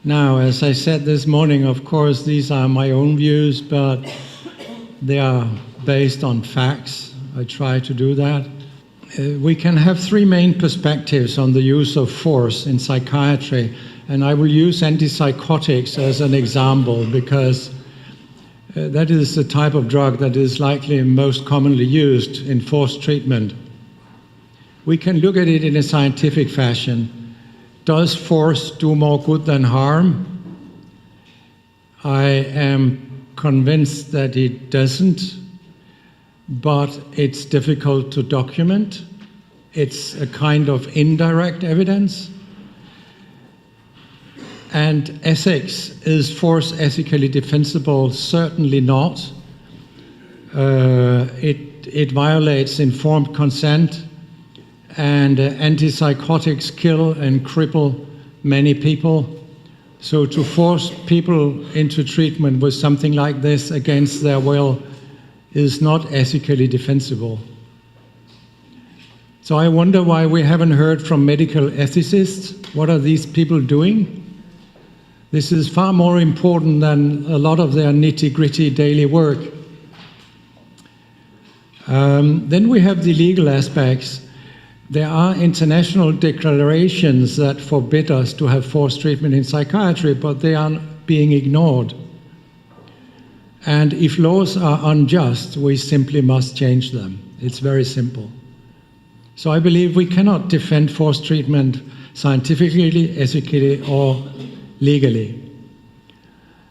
Now, as I said this morning, of course, these are my own views, but they are based on facts. I try to do that. We can have three main perspectives on the use of force in psychiatry, and I will use antipsychotics as an example because that is the type of drug that is likely most commonly used in force treatment. We can look at it in a scientific fashion. Does force do more good than harm? I am convinced that it doesn't, but it's difficult to document. It's a kind of indirect evidence. And ethics, is force ethically defensible? Certainly not. It violates informed consent, and antipsychotics kill and cripple many people. So to force people into treatment with something like this against their will is not ethically defensible. So I wonder why we haven't heard from medical ethicists. What are these people doing? This is far more important than a lot of their nitty-gritty daily work. Then we have the legal aspects. There are international declarations that forbid us to have forced treatment in psychiatry, but they are being ignored. And if laws are unjust, we simply must change them. It's very simple. So I believe we cannot defend forced treatment scientifically, ethically, or legally.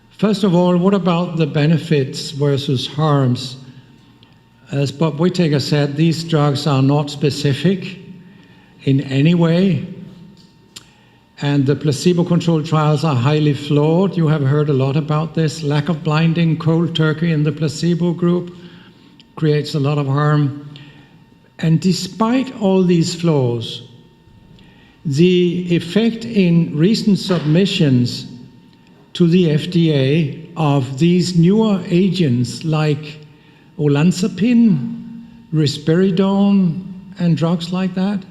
First of all, what about the benefits versus harms? As Bob Whittaker said, these drugs are not specific in any way, and the placebo-controlled trials are highly flawed. You have heard a lot about this. Lack of blinding, cold turkey in the placebo group creates a lot of harm. And despite all these flaws, the effect in recent submissions to the FDA of these newer agents like olanzapine, risperidone, and drugs like that,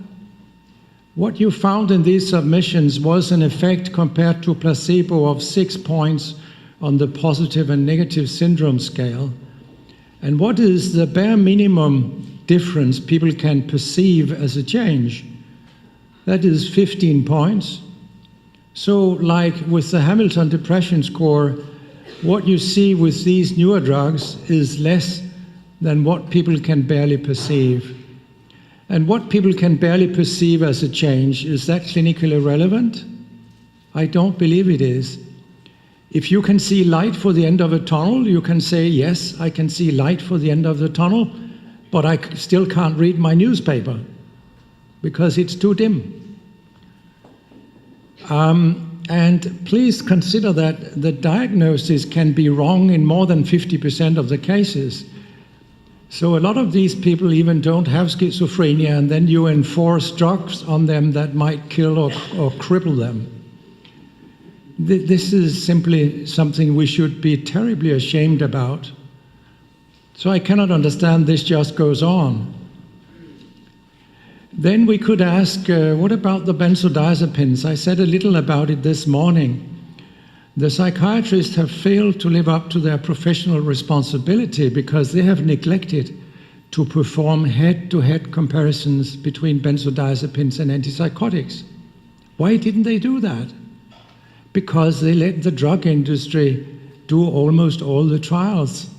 what you found in these submissions was an effect compared to placebo of 6 points on the positive and negative syndrome scale. And what is the bare minimum difference people can perceive as a change? That is 15 points. So like with the Hamilton Depression Score, what you see with these newer drugs is less than what people can barely perceive. And what people can barely perceive as a change, is that clinically relevant? I don't believe it is. If you can see light for the end of a tunnel, you can say, yes, I can see light for the end of the tunnel, but I still can't read my newspaper because it's too dim. And please consider that the diagnosis can be wrong in more than 50% of the cases. So a lot of these people even don't have schizophrenia, and then you enforce drugs on them that might kill or cripple them. This is simply something we should be terribly ashamed about. So I cannot understand this just goes on. Then we could ask, what about the benzodiazepines? I said a little about it this morning. The psychiatrists have failed to live up to their professional responsibility because they have neglected to perform head-to-head comparisons between benzodiazepines and antipsychotics. Why didn't they do that? Because they let the drug industry do almost all the trials.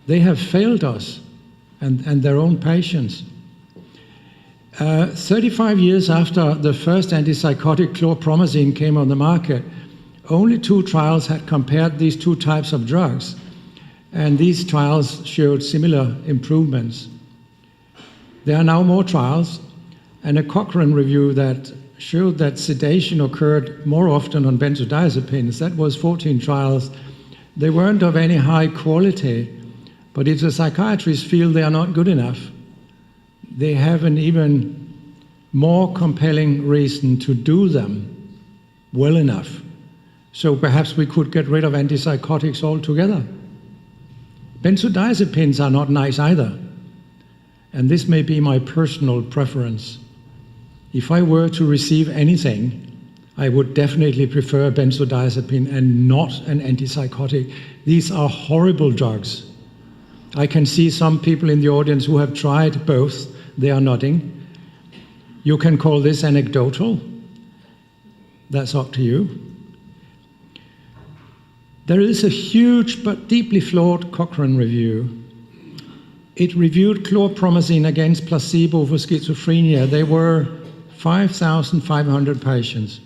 They have failed us and their own patients. 35 years after the first antipsychotic chlorpromazine came on the market, only 2 trials had compared these 2 types of drugs, and these trials showed similar improvements. There are now more trials, and a Cochrane review that showed that sedation occurred more often on benzodiazepines. That was 14 trials. They weren't of any high quality, but if the psychiatrists feel they are not good enough, they have an even more compelling reason to do them well enough. So perhaps we could get rid of antipsychotics altogether. Benzodiazepines are not nice either, and this may be my personal preference. If I were to receive anything, I would definitely prefer a benzodiazepine and not an antipsychotic. These are horrible drugs. I can see some people in the audience who have tried both. They are nodding. You can call this anecdotal. That's up to you. There is a huge but deeply flawed Cochrane review. It reviewed chlorpromazine against placebo for schizophrenia. There were 5,500 patients.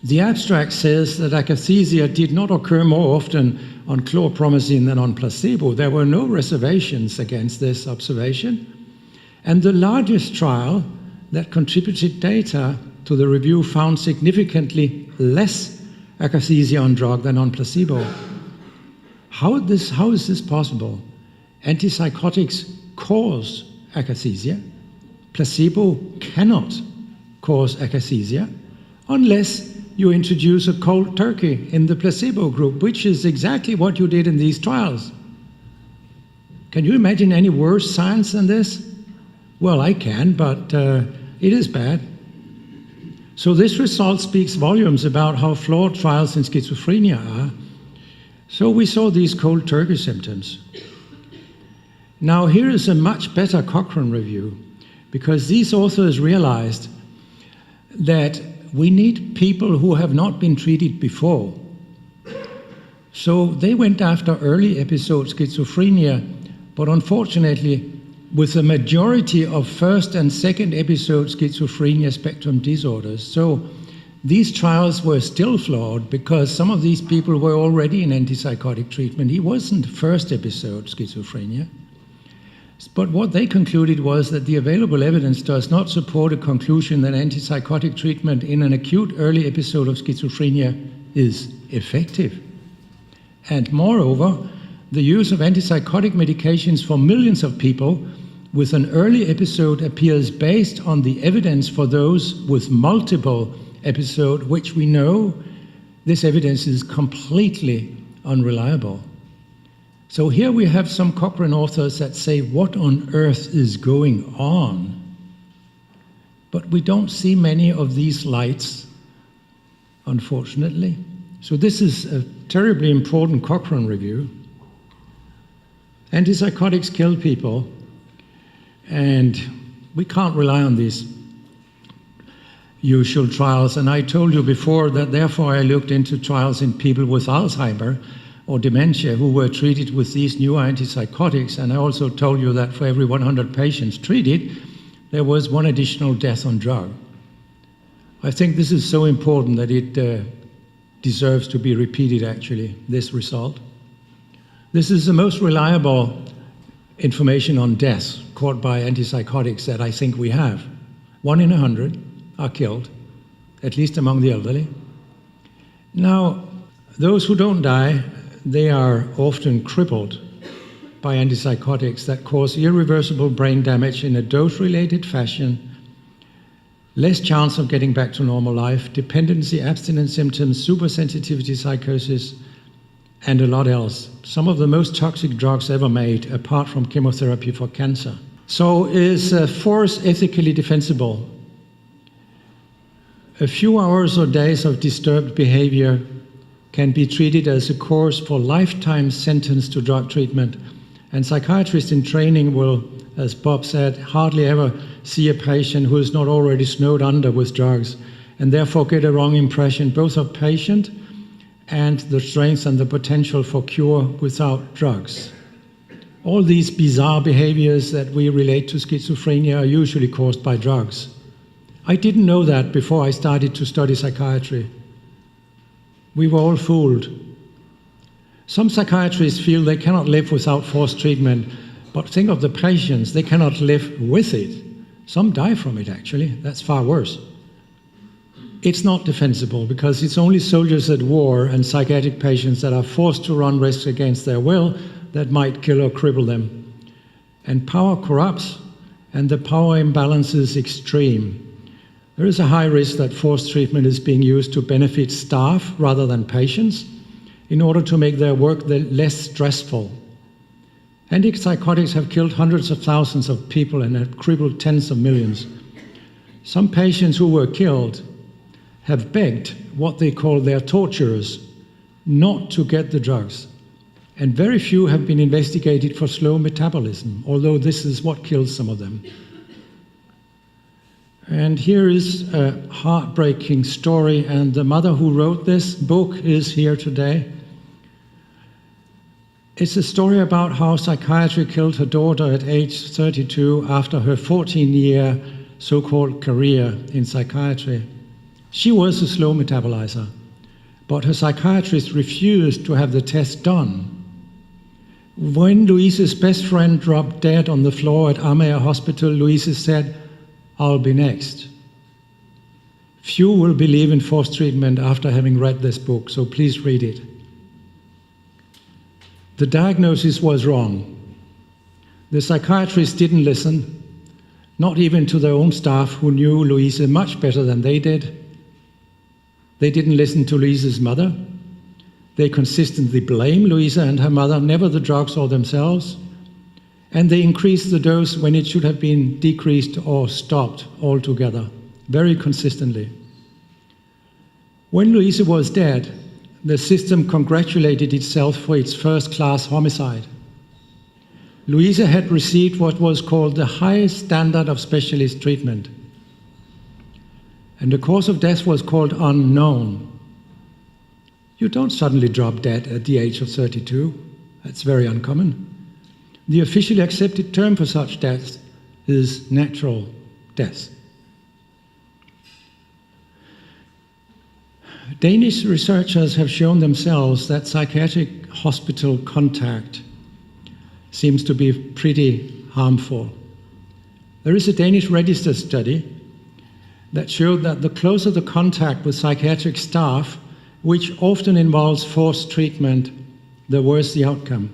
The abstract says that akathisia did not occur more often on chlorpromazine than on placebo. There were no reservations against this observation. And the largest trial that contributed data to the review found significantly less akathisia on drug than on placebo. How is this possible? Antipsychotics cause akathisia. Placebo cannot cause akathisia unless you introduce a cold turkey in the placebo group, which is exactly what you did in these trials. Can you imagine any worse science than this? Well, I can, but it is bad. So this result speaks volumes about how flawed trials in schizophrenia are. So we saw these cold turkey symptoms. Now here is a much better Cochrane review, because these authors realized that we need people who have not been treated before. So they went after early episode schizophrenia, but unfortunately with a majority of first and second episode schizophrenia spectrum disorders. So these trials were still flawed because some of these people were already in antipsychotic treatment. He wasn't first episode schizophrenia. But what they concluded was that the available evidence does not support a conclusion that antipsychotic treatment in an acute early episode of schizophrenia is effective. And moreover, the use of antipsychotic medications for millions of people with an early episode appears based on the evidence for those with multiple episodes, which we know this evidence is completely unreliable. So here we have some Cochrane authors that say, what on earth is going on? But we don't see many of these lights, unfortunately. So this is a terribly important Cochrane review. Antipsychotics kill people, and we can't rely on these usual trials. And I told you before that therefore I looked into trials in people with Alzheimer or dementia who were treated with these new antipsychotics, and I also told you that for every 100 patients treated, there was one additional death on drug. I think this is so important that it deserves to be repeated, actually, this result. This is the most reliable information on deaths caused by antipsychotics that I think we have. 1 in 100 are killed, at least among the elderly. Now, those who don't die, they are often crippled by antipsychotics that cause irreversible brain damage in a dose-related fashion, less chance of getting back to normal life, dependency, abstinence symptoms, supersensitivity psychosis, and a lot else. Some of the most toxic drugs ever made, apart from chemotherapy for cancer. So is force ethically defensible? A few hours or days of disturbed behavior can be treated as a course for lifetime sentence to drug treatment. And psychiatrists in training will, as Bob said, hardly ever see a patient who is not already snowed under with drugs, and therefore get a wrong impression both of patient and the strength and the potential for cure without drugs. All these bizarre behaviors that we relate to schizophrenia are usually caused by drugs. I didn't know that before I started to study psychiatry. We were all fooled. Some psychiatrists feel they cannot live without forced treatment, but think of the patients, they cannot live with it. Some die from it, actually. That's far worse. It's not defensible because it's only soldiers at war and psychiatric patients that are forced to run risks against their will that might kill or cripple them. And power corrupts, and the power imbalance is extreme. There is a high risk that forced treatment is being used to benefit staff rather than patients in order to make their work less stressful. Antipsychotics have killed hundreds of thousands of people and have crippled tens of millions. Some patients who were killed have begged what they call their torturers not to get the drugs. And very few have been investigated for slow metabolism, although this is what kills some of them. And here is a heartbreaking story, and the mother who wrote this book is here today. It's a story about how psychiatry killed her daughter at age 32 after her 14-year so-called career in psychiatry. She was a slow metabolizer, but her psychiatrist refused to have the test done. When Louise's best friend dropped dead on the floor at Amager Hospital, Louise said, "I'll be next." Few will believe in forced treatment after having read this book, so please read it. The diagnosis was wrong. The psychiatrists didn't listen, not even to their own staff who knew Louise much better than they did. They didn't listen to Louise's mother. They consistently blame Louise and her mother, never the drugs or themselves. And they increased the dose when it should have been decreased or stopped altogether, very consistently. When Louise was dead, the system congratulated itself for its first-class homicide. Louise had received what was called the highest standard of specialist treatment. And the cause of death was called unknown. You don't suddenly drop dead at the age of 32. That's very uncommon. The officially accepted term for such deaths is natural death. Danish researchers have shown themselves that psychiatric hospital contact seems to be pretty harmful. There is a Danish register study that showed that the closer the contact with psychiatric staff, which often involves forced treatment, the worse the outcome.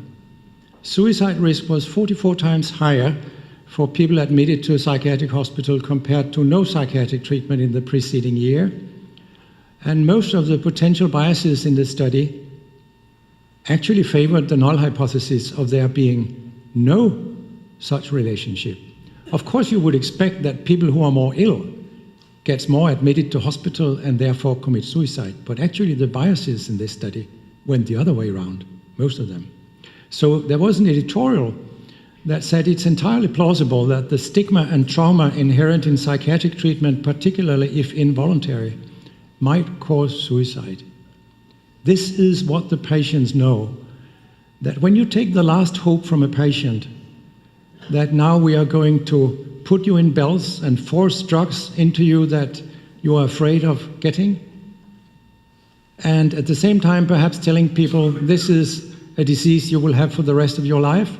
Suicide risk was 44 times higher for people admitted to a psychiatric hospital compared to no psychiatric treatment in the preceding year. And most of the potential biases in the study actually favored the null hypothesis of there being no such relationship. Of course, you would expect that people who are more ill gets more admitted to hospital and therefore commit suicide. But actually the biases in this study went the other way around, most of them. So there was an editorial that said it's entirely plausible that the stigma and trauma inherent in psychiatric treatment, particularly if involuntary, might cause suicide. This is what the patients know, that when you take the last hope from a patient, that now we are going to put you in belts and force drugs into you that you are afraid of getting, and at the same time perhaps telling people this is a disease you will have for the rest of your life,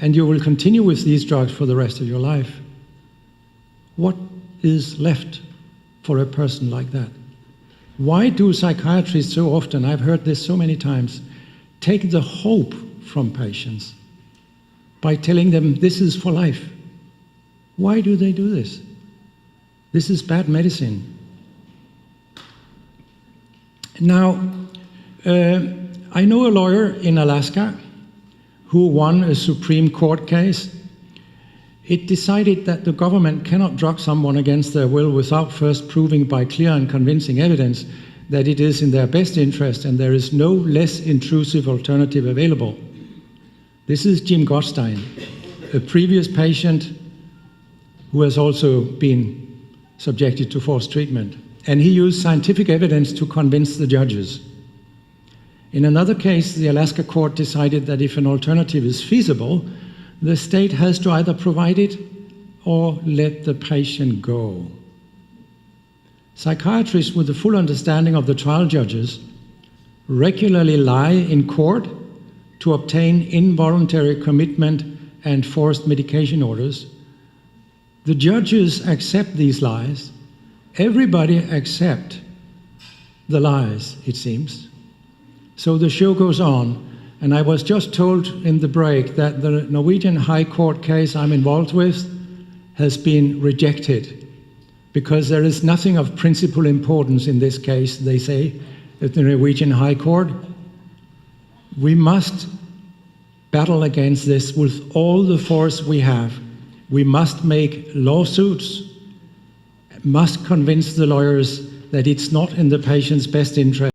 and you will continue with these drugs for the rest of your life. What is left for a person like that? Why do psychiatrists so often, I've heard this so many times, take the hope from patients by telling them this is for life? Why do they do this? This is bad medicine. Now, I know a lawyer in Alaska who won a Supreme Court case. It decided that the government cannot drug someone against their will without first proving by clear and convincing evidence that it is in their best interest and there is no less intrusive alternative available. This is Jim Gøtzsche, a previous patient who has also been subjected to forced treatment. And he used scientific evidence to convince the judges. In another case, the Alaska court decided that if an alternative is feasible, the state has to either provide it or let the patient go. Psychiatrists with a full understanding of the trial judges regularly lie in court to obtain involuntary commitment and forced medication orders. The judges accept these lies. Everybody accepts the lies, it seems. So the show goes on. And I was just told in the break that the Norwegian High Court case I'm involved with has been rejected because there is nothing of principal importance in this case, they say, at the Norwegian High Court. We must battle against this with all the force we have. We must make lawsuits, must convince the lawyers that it's not in the patient's best interest